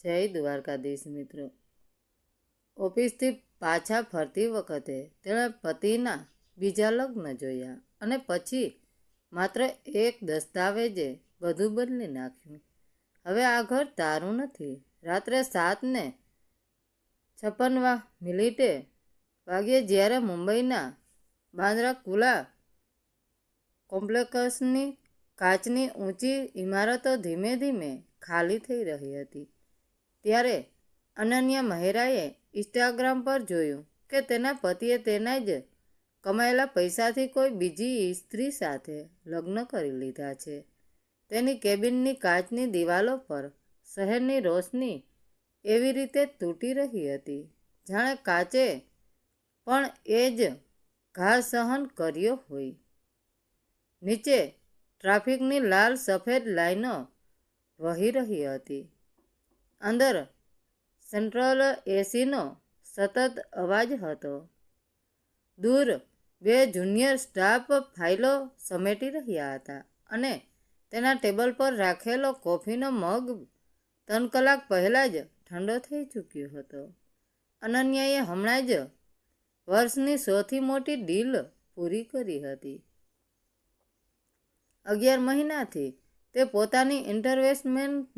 જય દ્વારકાધીશ મિત્રો. ઓફિસથી પાછા ફરતી વખતે તેણે પતિના બીજા લગ્ન જોયા અને પછી માત્ર એક દસ્તાવેજે બધું બદલી નાખ્યું. હવે આ ઘર તારું નથી. રાત્રે 7:56 વાગ્યે જ્યારે મુંબઈના બાંદ્રા કુલા કોમ્પ્લેક્સની કાચની ઊંચી ઇમારતો ધીમે ધીમે ખાલી થઈ રહી હતી, ત્યારે અનન્યા મહેરાએ ઇન્સ્ટાગ્રામ પર જોયું કે તેના પતિએ તેના જ કમાયેલા પૈસાથી કોઈ બીજી સ્ત્રી સાથે લગ્ન કરી લીધા છે. તેની કેબિનની કાચની દિવાલો પર શહેરની રોશની એવી રીતે તૂટી રહી હતી જાણે કાચે પણ એ જ ઘા સહન કર્યો હોય. નીચે ટ્રાફિકની લાલ સફેદ લાઈનો વહી રહી હતી. અંદર સેન્ટ્રલ એસીનો સતત અવાજ હતો. દૂર બે જુનિયર સ્ટાફ ફાઇલો સમેટી રહ્યા હતા અને તેના ટેબલ પર રાખેલો કોફીનો મગ 3 કલાક પહેલાં જ ઠંડો થઈ ચૂક્યો હતો. અનન્યાએ હમણાં જ વર્ષની સૌથી મોટી ડીલ પૂરી કરી હતી. 11 મહિનાથી તે પોતાની ઇન્વેસ્ટમેન્ટ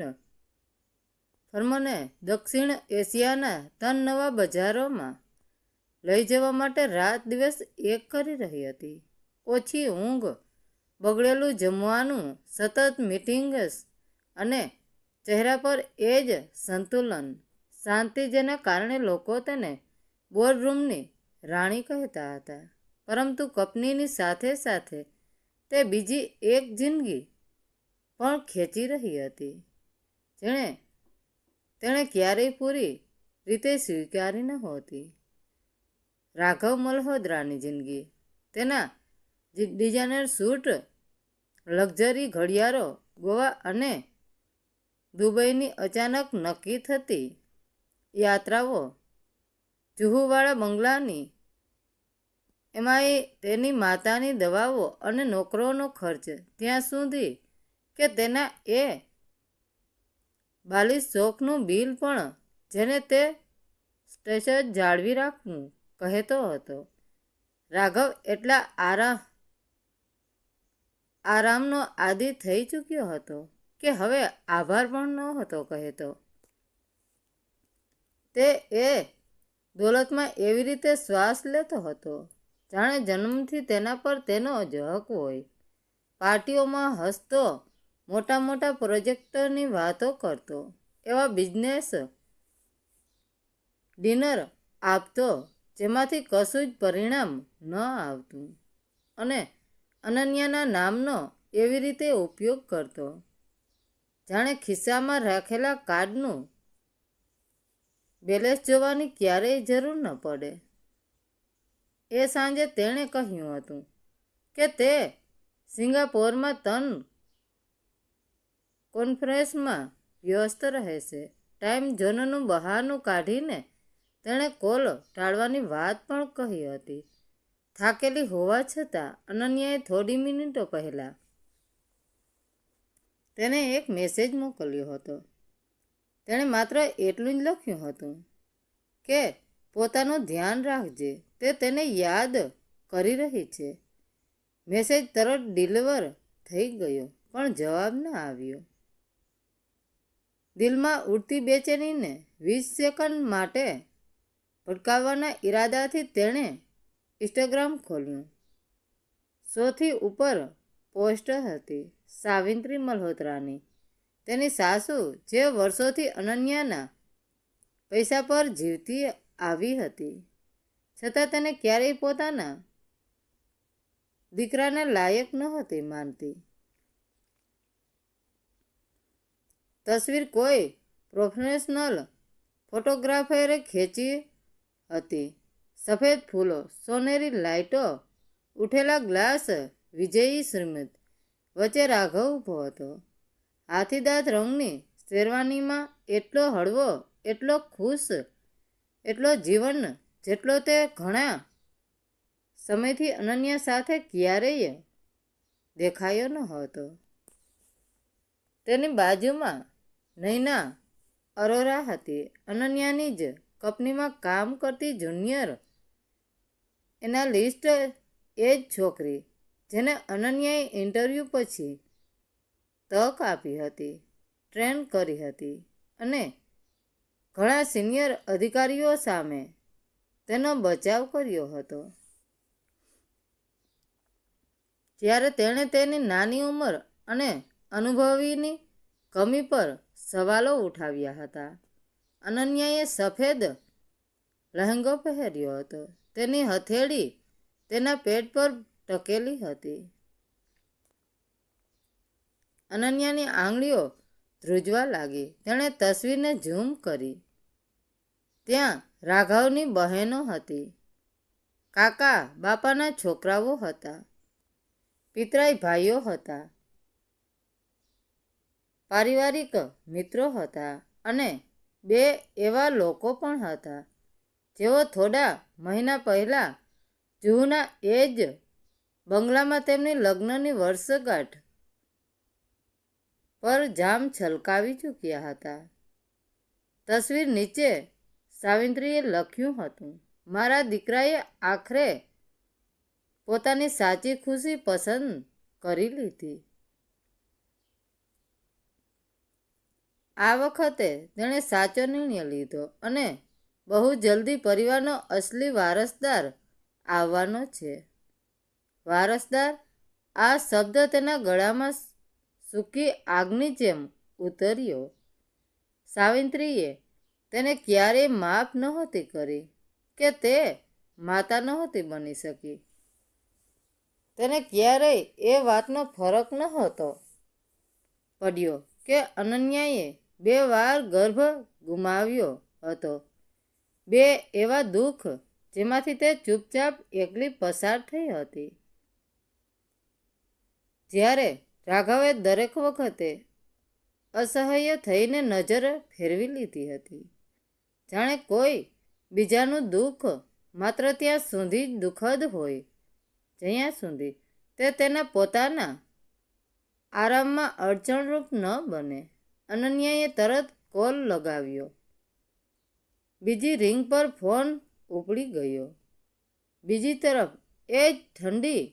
ફર્મને દક્ષિણ એશિયાના 3 નવા બજારોમાં લઈ જવા માટે રાત દિવસ એક કરી રહી હતી. ઓછી ઊંઘ, બગડેલું જમવાનું, સતત મીટિંગ્સ અને ચહેરા પર એ જ સંતુલન શાંતિ જેના કારણે લોકો તેને બોર્ડરૂમની રાણી કહેતા હતા. પરંતુ કંપનીની સાથે સાથે તે બીજી એક જિંદગી પણ ખેંચી રહી હતી જેણે તેણે ક્યારેય પૂરી રીતે સ્વીકારી નહોતી. રાઘવ મલ્હોત્રાની જિંદગી. તેના ડિઝાઇનર સૂટ, લક્ઝરી ઘડિયાળો, ગોવા અને દુબઈની અચાનક નક્કી થતી યાત્રાઓ, જુહુવાળા બંગલાની એમાંય તેની માતાની દવાઓ અને નોકરોનો ખર્ચ, ત્યાં સુધી કે તેના એ બાલિશ શોખનું બિલ પણ જેને તે સ્ટેટસ જાળવી રાખવું કહેતો હતો. રાઘવ એટલા આરામનો આદી થઈ ચૂક્યો હતો કે હવે આભાર પણ નહોતો કહેતો. તે એ દોલતમાં એવી રીતે શ્વાસ લેતો હતો જાણે જન્મથી તેના પર તેનો જ હક હોય. પાર્ટીઓમાં હસતો, મોટા મોટા પ્રોજેક્ટની વાતો કરતો, એવા બિઝનેસ ડિનર આપતો જેમાંથી કશું જ પરિણામ ન આવતું, અને અનન્યાના નામનો એવી રીતે ઉપયોગ કરતો જાણે ખિસ્સામાં રાખેલા કાર્ડનું બેલેન્સ જોવાની ક્યારેય જરૂર ન પડે. એ સાંજે તેણે કહ્યું હતું કે તે સિંગાપોરમાં 3 કોન્ફરન્સમાં વ્યસ્ત રહેશે. ટાઈમ ઝોનનું બહાનું કાઢીને તેણે કોલ ટાળવાની વાત પણ કહી હતી. થાકેલી હોવા છતાં અનન્યાએ થોડી મિનિટો પહેલાં તેને એક મેસેજ મોકલ્યો હતો. તેણે માત્ર એટલું જ લખ્યું હતું કે પોતાનું ધ્યાન રાખજે, તે તેને યાદ કરી રહી છે. મેસેજ તરત ડિલિવર થઈ ગયો પણ જવાબ ન આવ્યો. દિલમાં ઉડતી બેચેનીને 20 સેકન્ડ માટે ભટકાવવાના ઈરાદાથી તેણે ઇન્સ્ટાગ્રામ ખોલ્યું. સૌથી ઉપર પોસ્ટ હતી સાવિત્રી મલ્હોત્રાની, તેની સાસુ, જે વર્ષોથી અનન્યાના પૈસા પર જીવતી આવી હતી છતાં તેને ક્યારેય પોતાના દીકરાને લાયક નહોતી માનતી. તસવીર કોઈ પ્રોફેશનલ ફોટોગ્રાફરે ખેંચી હતી. સફેદ ફૂલો, સોનેરી લાઇટો, ઉઠેલા ગ્લાસ, વિજયી શ્રીમંત. વચ્ચે રાઘવ ઊભો હતો, હાથીદાંત રંગની શેરવાનીમાં, એટલો હળવો, એટલો ખુશ, એટલો જીવંત જેટલો તે ઘણા સમયથી અનન્યા સાથે ક્યારેય દેખાયો ન હતો. તેની બાજુમાં નૈના અરોરા હતી. અનન્યાની જ કંપનીમાં કામ કરતી જુનિયર એનાલિસ્ટ એ જ છોકરી જેને અનન્યાએ ઇન્ટરવ્યૂ પછી તક આપી હતી, ટ્રેન કરી હતી અને ઘણા સિનિયર અધિકારીઓ સામે તેનો બચાવ કર્યો હતો. જ્યારે તેણે તેની નાની ઉંમર અને અનુભવીની કમી પર સવાલો ઉઠાવ્યા હતા. અનન્યાએ સફેદ લહેંગો પહેર્યો હતો. તેની હથેળી તેના પેટ પર ટકેલી હતી. અનન્યાની આંગળીઓ ધ્રુજવા લાગી. તેણે તસવીરને ઝૂમ કરી. ત્યાં રાઘવની બહેનો હતી, કાકા બાપાના છોકરાઓ હતા, પિતરાઈ ભાઈઓ હતા, પારિવારિક મિત્રો હતા અને બે એવા લોકો પણ હતા જેઓ થોડા મહિના પહેલા જુહુના એ જ બંગલામાં તેમની લગ્નની વર્ષગાંઠ પર જામ છલકાવી ચૂક્યા હતા. તસવીર નીચે સાવિત્રીએ લખ્યું હતું, મારા દીકરાએ આખરે પોતાની સાચી ખુશી પસંદ કરી લીધી. આ વખતે તેણે સાચો નિર્ણય લીધો અને બહુ જલ્દી પરિવારનો અસલી વારસદાર આવવાનો છે. વારસદાર, આ શબ્દ તેના ગળામાં સૂકી આગની જેમ ઉતર્યો. સાવિત્રીએ તેને ક્યારેય માફ નહોતી કરી કે તે માતા નહોતી બની શકી. તેને ક્યારેય એ વાતનો ફરક નહોતો પડ્યો કે અનન્યાએ 2 વાર ગર્ભ ગુમાવ્યો હતો. 2 એવા દુઃખ જેમાંથી તે ચૂપચાપ એકલી પસાર થઈ હતી. જ્યારે રાઘવે દરેક વખતે અસહ્ય થઈને નજર ફેરવી લીધી હતી, જાણે કોઈ બીજાનું દુઃખ માત્ર ત્યાં સુધી દુઃખદ હોય જ્યાં સુધી તે તેના પોતાના આરામમાં અડચણરૂપ ન બને. અનન્યાએ તરત કોલ લગાવ્યો. બીજી રિંગ પર ફોન ઉપડી ગયો. બીજી તરફ એ જ ઠંડી,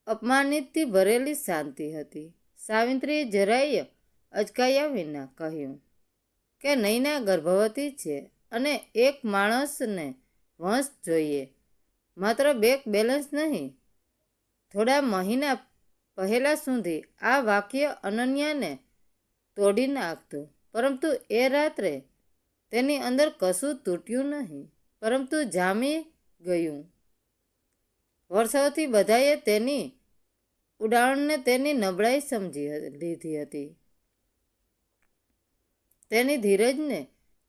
અપમાનિતથી ભરેલી શાંતિ હતી. સાવિત્રીએ જરાય અચકાયા વિના કહ્યું કે નૈના ગર્ભવતી છે અને એક માણસને વંશ જોઈએ, માત્ર બેંક બેલેન્સ નહીં. થોડા મહિના પહેલા સુધી આ વાક્ય અનન્યાને તોડી નાખતું, પરંતુ એ રાત્રે તેની અંદર કશું તૂટ્યું નહીં, પરંતુ જામી ગયું. વર્ષોથી બધાએ તેની ઉડાણને તેની નબળાઈ સમજી લીધી હતી. તેની ધીરજને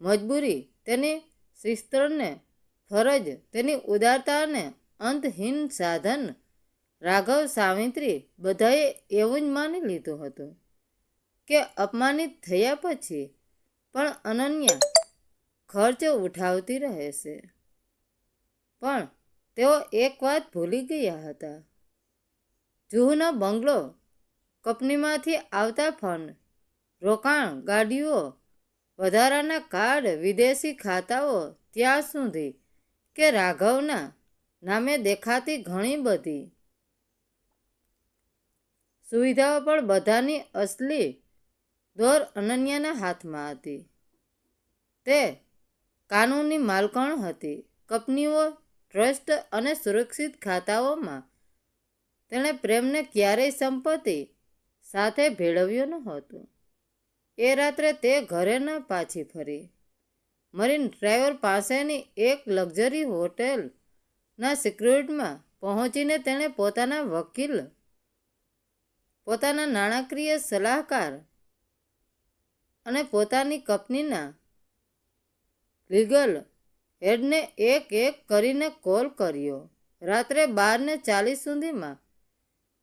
મજબૂરી, તેની શિસ્તને ફરજ, તેની ઉદારતાને અંતહીન સાધન. રાઘવ, સાવિત્રી બધાએ એવું જ માની લીધું હતું કે અપમાનિત થયા પછી પણ અનન્યા ખર્ચ ઉઠાવતી રહેશે. પણ તેઓ એક વાત ભૂલી ગયા હતા. જુહુનો બંગલો, કંપનીમાંથી આવતા ફંડ, રોકાણ, ગાડીઓ, વધારાના કાર્ડ, વિદેશી ખાતાઓ, ત્યાં સુધી કે રાઘવના નામે દેખાતી ઘણી બધી સુવિધાઓ, પણ બધાની અસલી દોર અનન્યાના હાથમાં હતી. તે કાનૂની માલકણ હતી. કંપનીઓ, ટ્રસ્ટ અને સુરક્ષિત ખાતાઓમાં તેણે પ્રેમને ક્યારેય સંપત્તિ સાથે ભેળવ્યો નહોતો. એ રાત્રે તે ઘરે ન પાછી ફરી. મરીન ડ્રાઈવ પાસેની એક લક્ઝરી હોટેલના સિક્યુરિટીમાં પહોંચીને તેણે પોતાના વકીલ, પોતાના નાણાકીય સલાહકાર અને પોતાની કંપનીના લીગલ હેડને એક એક કરીને કોલ કર્યો. રાત્રે 12:40 સુધીમાં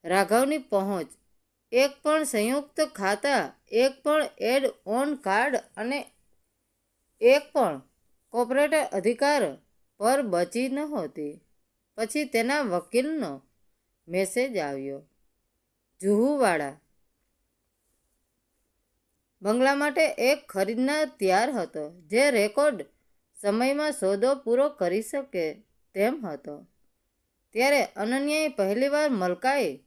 રાઘવની પહોંચ, એક પણ સંયુક્ત ખાતા, એક પણ એડ ઓન કાર્ડ અને એક પણ કોર્પોરેટ અધિકાર પર બચી નહોતી. પછી તેના વકીલનો મેસેજ આવ્યો. જુહુવાળા બંગલા માટે એક ખરીદનાર તૈયાર હતો, જે રેકોર્ડ સમયમાં સોદો પૂરો કરી શકે તેમ હતો. ત્યારે અનન્યાએ પહેલીવાર મલકાઈ,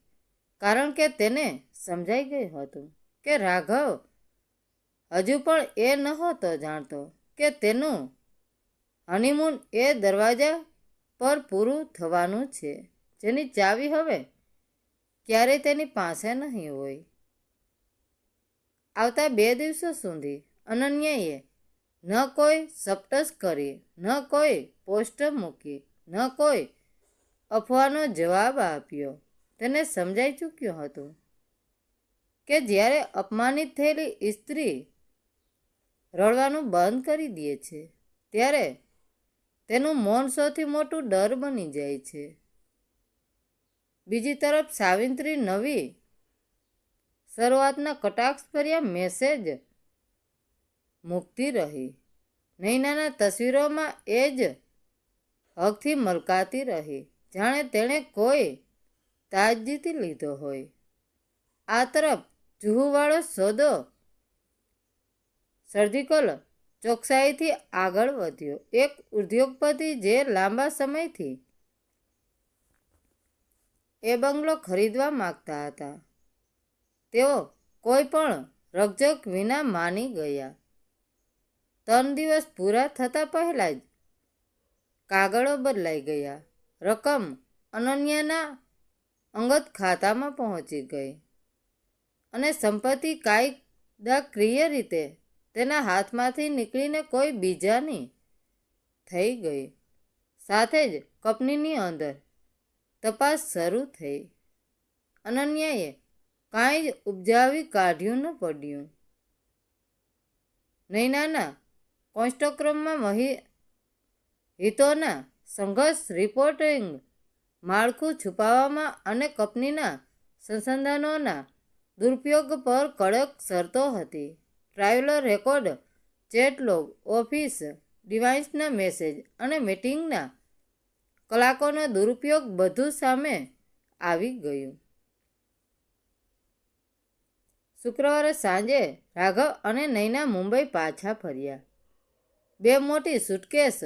કારણ કે તેને સમજાઈ ગયું હતું કે રાઘવ હજુ પણ એ નહોતો જાણતો કે તેનું હનીમૂન એ દરવાજા પર પૂરું થવાનું છે, જેની ચાવી હવે ક્યારેય તેની પાસે નહીં હોય. આવતા 2 દિવસો સુધી અનન્યાએ ન કોઈ સપટસ કરી, ન કોઈ પોસ્ટર મૂકી, ન કોઈ અફવાનો જવાબ આપ્યો. તેને સમજાઈ ચૂક્યું હતું કે જ્યારે અપમાનિત થયેલી સ્ત્રી રડવાનું બંધ કરી દે છે, ત્યારે તેનું મૌન સૌથી મોટું ડર બની જાય છે. બીજી તરફ સાવિત્રી નવી શરૂઆતના કટાક્ષભર્યા મેસેજ મૂકતી રહી. નૈનાના તસવીરોમાં એ જ હકથી મલકાતી રહી, જાણે તેણે કોઈ તાજ જીતી લીધો હોય. આ તરફ જુહુવાળો સોદો સર્જિકલ ચોકસાઈથી આગળ વધ્યો. એક ઉદ્યોગપતિ જે લાંબા સમયથી એ બંગલો ખરીદવા માંગતા હતા, તેઓ કોઈ પણ રકઝક વિના માની ગયા. 3 દિવસ પૂરા થતા પહેલા જ કાગળો બદલાઈ ગયા. રકમ અનન્યાના અંગત ખાતામાં પહોંચી ગઈ અને સંપત્તિ કાયદાકીય રીતે તેના હાથમાંથી નીકળીને કોઈ બીજાની થઈ ગઈ. સાથે જ કંપનીની અંદર તપાસ શરૂ થઈ. અનન્યાએ કાંઈ જ ઉપજાવી કાઢ્યું ન પડ્યું. નૈનાના કોન્સ્ટ્રક્ટરમાં હિતોના સંઘર્ષ, રિપોર્ટિંગ માળખું છુપાવવામાં અને કંપનીના સંસાધનોના દુરુપયોગ પર કડક શરતો હતી. Traveller record, chat log, office ડિવાઇસના મેસેજ અને મીટિંગના કલાકોનો દુરુપયોગ બધું સામે આવી ગયું. શુક્રવારે સાંજે રાઘવ અને નૈના મુંબઈ પાછા ફર્યા. 2 મોટી સુટકેસ,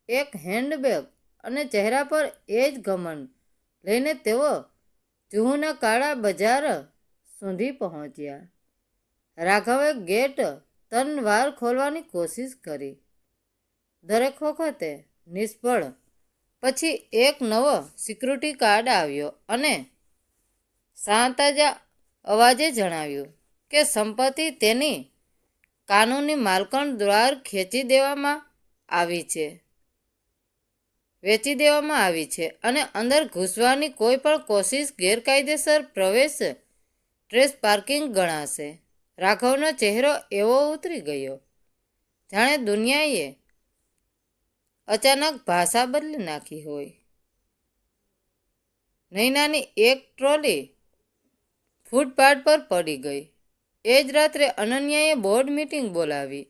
એક હેન્ડબેગ અને ચહેરા પર એ જ ઘમંડ લઈને તેઓ જુહુના કાળા બજાર સુધી પહોંચ્યા. રાઘવે ગેટ 3 વાર ખોલવાની કોશિશ કરી, દરેક વખતે નિષ્ફળ. પછી એક નવો સિક્યુરિટી ગાર્ડ આવ્યો અને શાંતજા અવાજે જણાવ્યું કે સંપત્તિ તેની કાનૂની માલકણ દ્વારા વેચી દેવામાં આવી છે અને અંદર ઘૂસવાની કોઈ પણ કોશિશ ગેરકાયદેસર પ્રવેશ ટ્રેસપાર્કિંગ ગણાશે. રાઘવનો ચહેરો એવો ઉતરી ગયો, જાણે દુનિયાએ અચાનક ભાષા બદલી નાખી હોય. નૈનાની એક ટ્રોલી ફૂટપાથ પર પડી ગઈ. એ જ રાત્રે અનન્યાએ બોર્ડ મીટિંગ બોલાવી.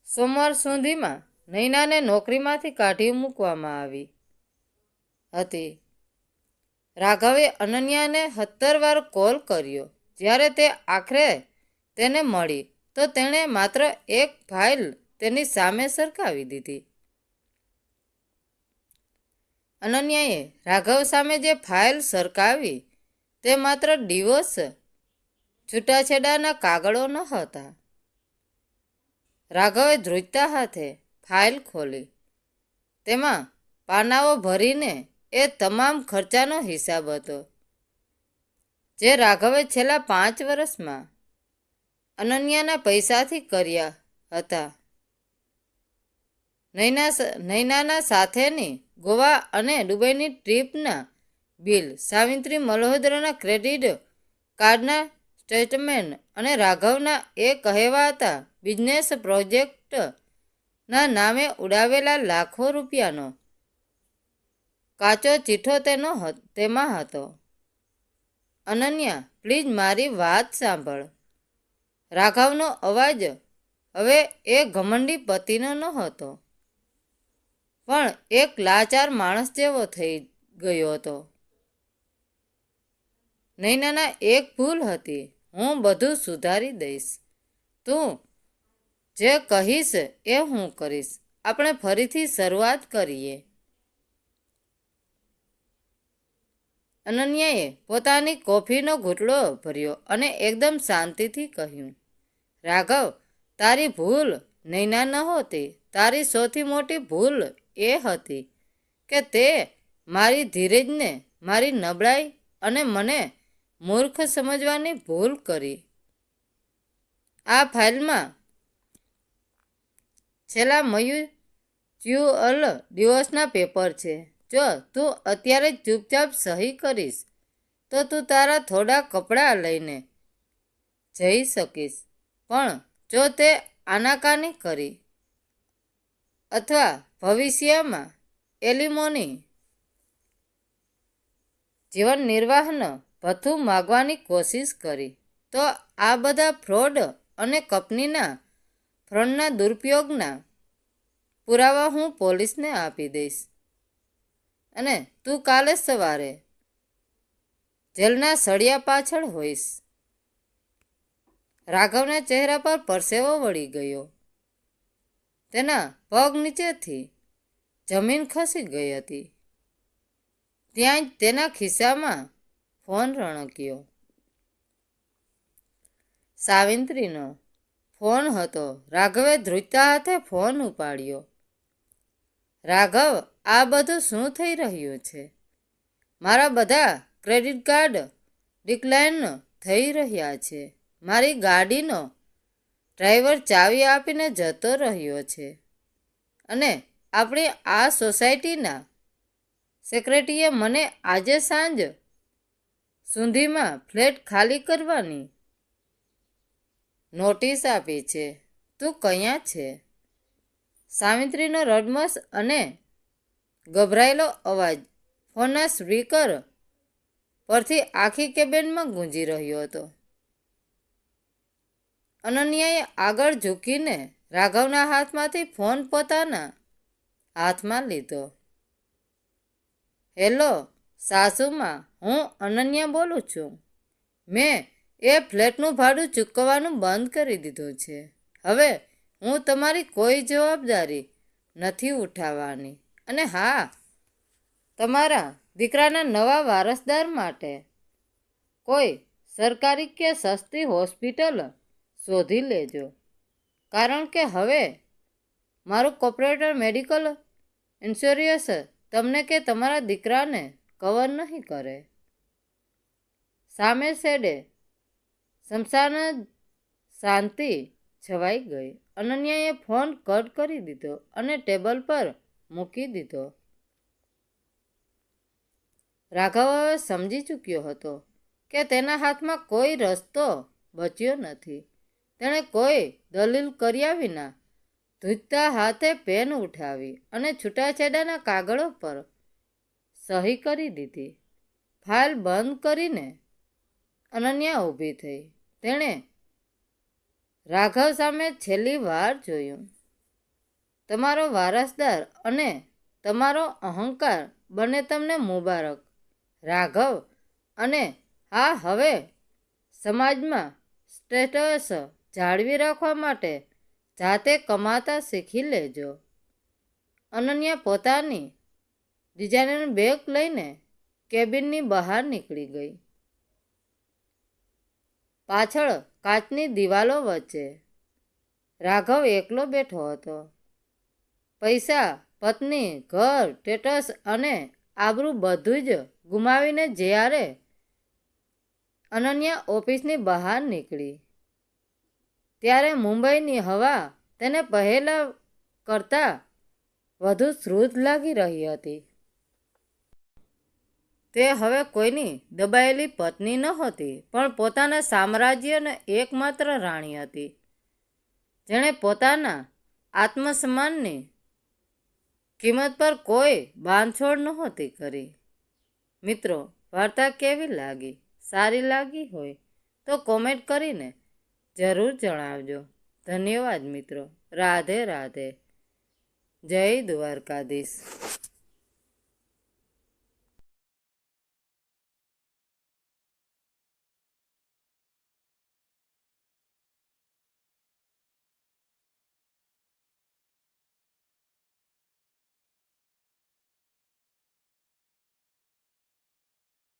સોમવાર સુધીમાં નૈનાને નોકરીમાંથી કાઢી મૂકવામાં આવી હતી. રાઘવે અનન્યાને 17 વાર કોલ કર્યો. જ્યારે તે આખરે તેને મળી તો તેણે માત્ર એક ફાઇલ તેની સામે સરકાવી દીધી. અનન્યાએ રાઘવ સામે જે ફાઇલ સરકાવી તે માત્ર ડિવોર્સ છૂટાછેડાના કાગળો ન હતા. રાઘવે ધ્રુજતા હાથે ફાઇલ ખોલી. તેમાં પાનાઓ ભરીને એ તમામ ખર્ચાનો હિસાબ હતો, જે રાઘવે છેલ્લા 5 વર્ષમાં અનન્યાના પૈસાથી કર્યા હતા. નૈનાના સાથેની ગોવા અને દુબઈની ટ્રીપના બિલ, સાવિત્રી મલ્હોત્રાના ક્રેડિટ કાર્ડના સ્ટેટમેન્ટ અને રાઘવના એ કહેવાતા બિઝનેસ પ્રોજેક્ટના નામે ઉડાવેલા લાખો રૂપિયાનો કાચો ચીઠ્ઠો તેમાં હતો. અનન્યા, પ્લીઝ મારી વાત સાંભળ. રાઘવનો અવાજ હવે એ ઘમંડી પતિનો નહોતો, પણ એક લાચાર માણસ જેવો થઈ ગયો હતો. નૈનાના એક ભૂલ હતી. હું બધું સુધારી દઈશ. તું જે કહીશ એ હું કરીશ. આપણે ફરીથી શરૂઆત કરીએ. અનન્યાએ પોતાની કોફીનો ઘૂંટડો ભર્યો અને એકદમ શાંતિથી કહ્યું, રાઘવ, તારી ભૂલ નૈના નહોતી. તારી સૌથી મોટી ભૂલ એ હતી કે તે મારી ધીરજને, મારી નબળાઈ અને મને મૂર્ખ સમજવાની ભૂલ કરી. આ ફાઇલમાં છેલ્લા મ્યુચ્યુઅલ ડિવોર્સના પેપર છે. જો તું અત્યારે જ ચૂપચાપ સહી કરીશ તો તું તારા થોડા કપડાં લઈને જઈ શકીશ. પણ જો તે આનાકાની કરી અથવા ભવિષ્યમાં એલિમોની જીવન નિર્વાહનો ભથ્થું માગવાની કોશિશ કરી તો આ બધા ફ્રોડ અને કંપનીના ફંડના દુરુપયોગના પુરાવા હું પોલીસને આપી દઈશ અને તું કાલે સવારે જેલના સળિયા પાછળ હોઈશ. રાઘવના ચહેરા પર પરસેવો વળી ગયો. તેના પગ નીચેથી જમીન ખસી ગઈ હતી. ત્યાં જ તેના ખિસ્સામાં ફોન રણક્યો. સાવિત્રીનો ફોન હતો. રાઘવે ધ્રુજતા હાથે ફોન ઉપાડ્યો. રાઘવ, આ બધું શું થઈ રહ્યું છે? મારા બધા ક્રેડિટ કાર્ડ ડિક્લાઇન થઈ રહ્યા છે. મારી ગાડીનો ડ્રાઈવર ચાવી આપીને જતો રહ્યો છે અને આપણી આ સોસાયટીના સેક્રેટરીએ મને આજે સાંજ સુધીમાં ફ્લેટ ખાલી કરવાની નોટિસ આપી છે. તું ક્યાં છે? સાવિત્રીનો રડમસ અને ગભરાયેલો અવાજ ફોનના સ્પીકર પરથી આખી કેબિનમાં ગૂંજી રહ્યો હતો. અનન્યાએ આગળ ઝૂકીને રાઘવના હાથમાંથી ફોન પોતાના હાથમાં લીધો. હેલો સાસુમાં, હું અનન્યા બોલું છું. મેં એ ફ્લેટનું ભાડું ચૂકવવાનું બંધ કરી દીધું છે. હવે હું તમારી કોઈ જવાબદારી નથી ઉઠાવવાની. અને હા, તમારા દીકરાના નવા વારસદાર માટે કોઈ સરકારી કે સસ્તી હોસ્પિટલ શોધી લેજો, કારણ કે હવે મારું કોર્પોરેટ મેડિકલ ઇન્સ્યોરન્સ તમને કે તમારા દીકરાને કવર નહીં કરે. સામે શેડે સ્મશાન શાંતિ છવાઈ ગઈ. અનન્યાએ ફોન કટ કરી દીધો અને ટેબલ પર મૂકી દીધો. રાઘવ હવે સમજી ચૂક્યો હતો કે તેના હાથમાં કોઈ રસ્તો બચ્યો નથી. તેણે કોઈ દલીલ કર્યા વિના ધ્રુજતા હાથે પેન ઉઠાવી અને છૂટાછેડાના કાગળો પર સહી કરી દીધી. ફાઇલ બંધ કરીને અનન્યા ઊભી થઈ. તેણે રાઘવ સામે છેલ્લી વાર જોયું. તમારો વારસદાર અને તમારો અહંકાર બંને તમને મુબારક, રાઘવ. અને હા, હવે સમાજમાં સ્ટેટસ જાળવી રાખવા માટે જાતે કમાતા શીખી લેજો. અનન્યા પોતાની ડિઝાઇનર બેગ લઈને કેબિનની બહાર નીકળી ગઈ. પાછળ કાચની દિવાલો વચ્ચે રાઘવ એકલો બેઠો હતો. પૈસા, પત્ની, ઘર, સ્ટેટસ અને આબરૂ બધું જ ગુમાવીને જ્યારે અનન્યા ઓફિસની બહાર નીકળી ત્યારે મુંબઈની હવા તેને પહેલા કરતાં વધુ શુદ્ધ લાગી રહી હતી. તે હવે કોઈની દબાયેલી પત્ની નહોતી, પણ પોતાના સામ્રાજ્યની એકમાત્ર રાણી હતી, જેણે પોતાના આત્મસન્માનની કિંમત પર કોઈ બાંધછોડ નહોતી કરી. મિત્રો, વાર્તા કેવી લાગી? સારી લાગી હોય તો કોમેન્ટ કરીને જરૂર જણાવજો. ધન્યવાદ મિત્રો. રાધે રાધે. જય દ્વારકાધીશ.